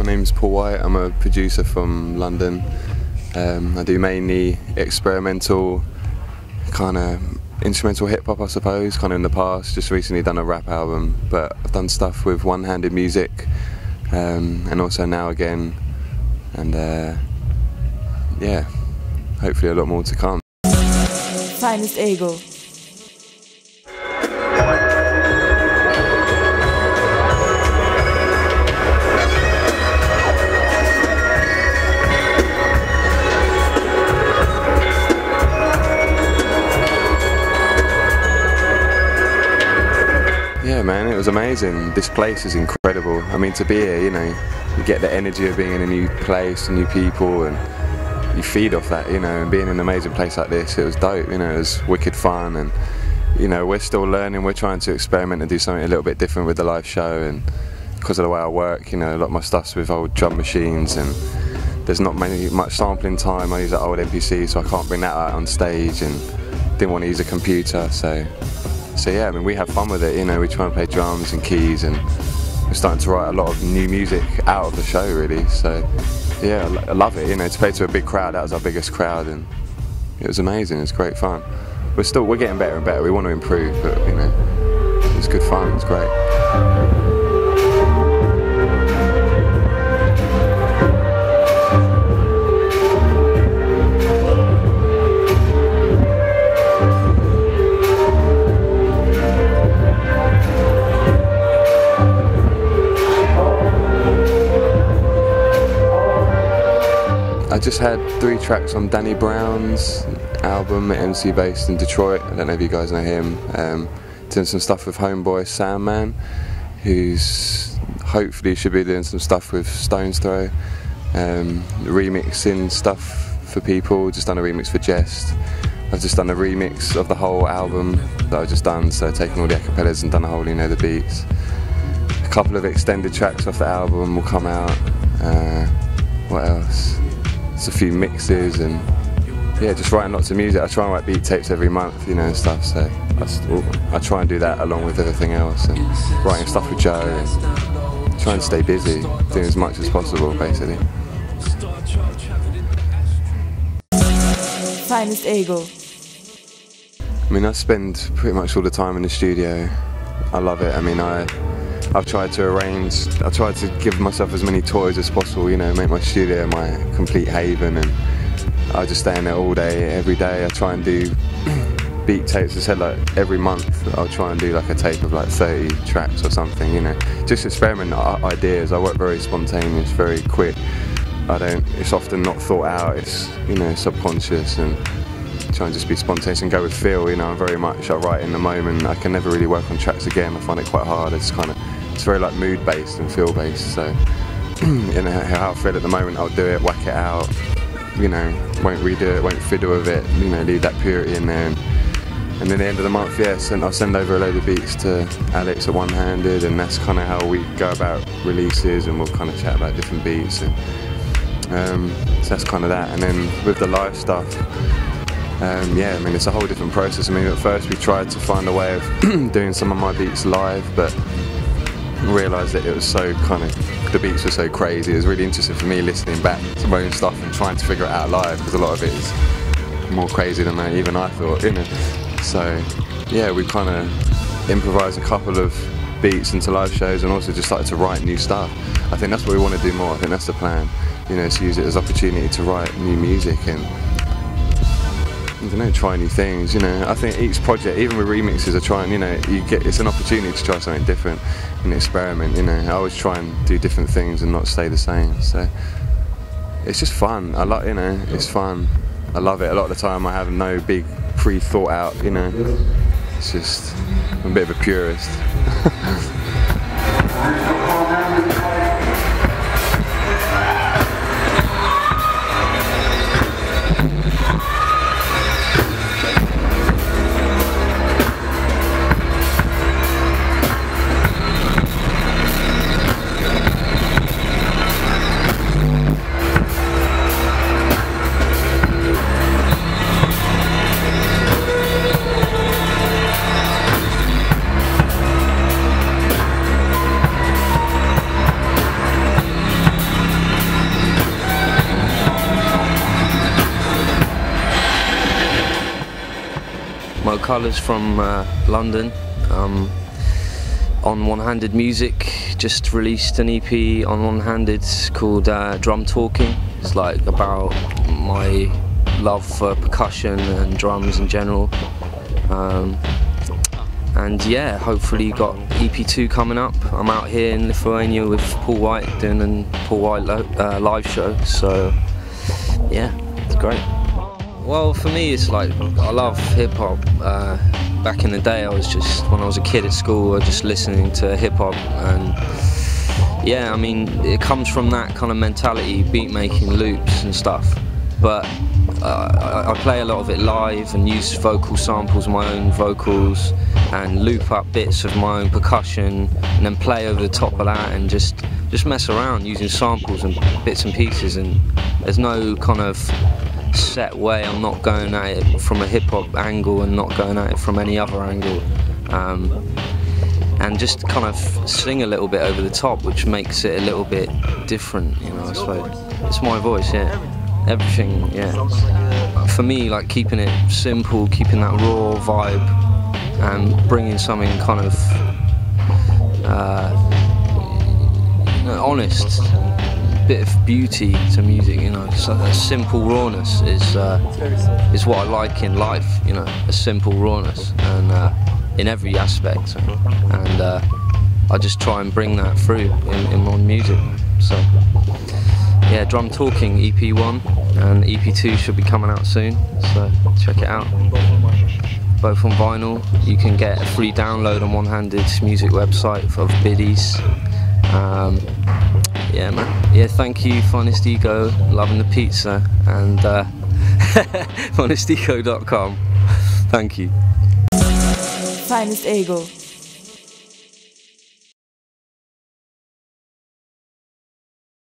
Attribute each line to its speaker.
Speaker 1: name's Paul White. I'm a producer from London. I do mainly experimental, kind of instrumental hip-hop, I suppose, kind of in the past. Just recently done a rap album, but I've done stuff with one-handed music, and also now again, and yeah, hopefully a lot more to come.
Speaker 2: Finest Ego.
Speaker 1: Yeah, man, it was amazing. This place is incredible. I mean, to be here, you know, you get the energy of being in a new place, new people, and you feed off that, you know, and being in an amazing place like this, it was dope, you know, it was wicked fun, and, you know, we're still learning, we're trying to experiment and do something a little bit different with the live show, and because of the way I work, you know, a lot of my stuff's with old drum machines, and there's not much sampling time. I use an old MPC, so I can't bring that out on stage, and didn't want to use a computer, so yeah, I mean, we have fun with it, you know, we try and play drums and keys, and we're starting to write a lot of new music out of the show, really, so yeah, I love it, you know, to play to a big crowd. That was our biggest crowd, and it was amazing. It was great fun. We're getting better and better. We want to improve, but you know, it was good fun. It was great. I just had 3 tracks on Danny Brown's album, MC based in Detroit. I don't know if you guys know him. Doing some stuff with homeboy Sandman, who's hopefully should be doing some stuff with Stone's Throw. Remixing stuff for people, just done a remix for Jest. I've just done a remix of the whole album that I've just done, so taken all the acapellas and done a whole, you know, the beats. A couple of extended tracks off the album will come out. What else? It's a few mixes, and yeah, just writing lots of music. I try and write beat tapes every month, you know, and stuff, so I try and do that along with everything else, and writing stuff with Joe, and trying to stay busy, doing as much as possible, basically.
Speaker 2: Finest Ego.
Speaker 1: I mean, I spend pretty much all the time in the studio. I love it. I mean, I've tried to give myself as many toys as possible, you know, make my studio my complete haven, and I just stay in there all day, every day. I try and do beat tapes. I said, like, every month I'll try and do like a tape of like 30 tracks or something, you know, just experiment ideas. I work very spontaneous, very quick. It's often not thought out, it's, you know, subconscious, and try and just be spontaneous and go with feel, you know. I'm very much, I write in the moment. I can never really work on tracks again. I find it quite hard. It's very like mood based and feel based, so you know, how I feel at the moment, I'll do it, whack it out, you know, won't redo it, won't fiddle with it, you know, leave that purity in there, and then at the end of the month, yeah, I'll send over a load of beats to Alex at One Handed, and that's kind of how we go about releases, and we'll kind of chat about different beats, and so that's kind of that. And then with the live stuff, yeah, I mean, it's a whole different process. I mean, at first we tried to find a way of doing some of my beats live, but realised that it was so the beats were so crazy. It was really interesting for me listening back to my own stuff and trying to figure it out live, because a lot of it is more crazy than even I thought, you know. So yeah, we kind of improvised a couple of beats into live shows, and also just started to write new stuff. I think that's what we want to do more. I think that's the plan, you know, to use it as opportunity to write new music and, I don't know, try new things, you know. I think each project, even with remixes, are trying, you know, it's an opportunity to try something different and experiment, you know. I always try and do different things and not stay the same, so it's just fun. I like, you know, it's fun. I love it. A lot of the time I have no big pre-thought out, you know. It's just, I'm a bit of a purist.
Speaker 3: Kolours from London. On One Handed Music, just released an EP on One Handed called Drum Talking. It's like about my love for percussion and drums in general. And yeah, hopefully got EP2 coming up. I'm out here in Lithuania with Paul White doing a Paul White live show, so yeah, it's great. Well, for me it's like, I love hip hop. Back in the day, when I was a kid at school, I was just listening to hip hop, and yeah, I mean, it comes from that kind of mentality, beat making, loops and stuff. But I play a lot of it live and use vocal samples, my own vocals, and loop up bits of my own percussion, and then play over the top of that, and just mess around using samples and bits and pieces. And there's no kind of set way. I'm not going at it from a hip hop angle and not going at it from any other angle. And just kind of sing a little bit over the top, which makes it a little bit different, you know. I suppose it's my voice, yeah. Everything, yeah. For me, like keeping it simple, keeping that raw vibe, and bringing something kind of honest, bit of beauty to music, you know. So a simple rawness is what I like in life, you know. A simple rawness, and in every aspect, and I just try and bring that through in my music. So yeah, Drum Talking EP1 and EP2 should be coming out soon, so check it out. Both on vinyl. You can get a free download on One Handed Music website of biddies. Yeah, man. Yeah, thank you, Finest Ego, loving the pizza, and finestego.com. Thank you.
Speaker 2: Finest Ego.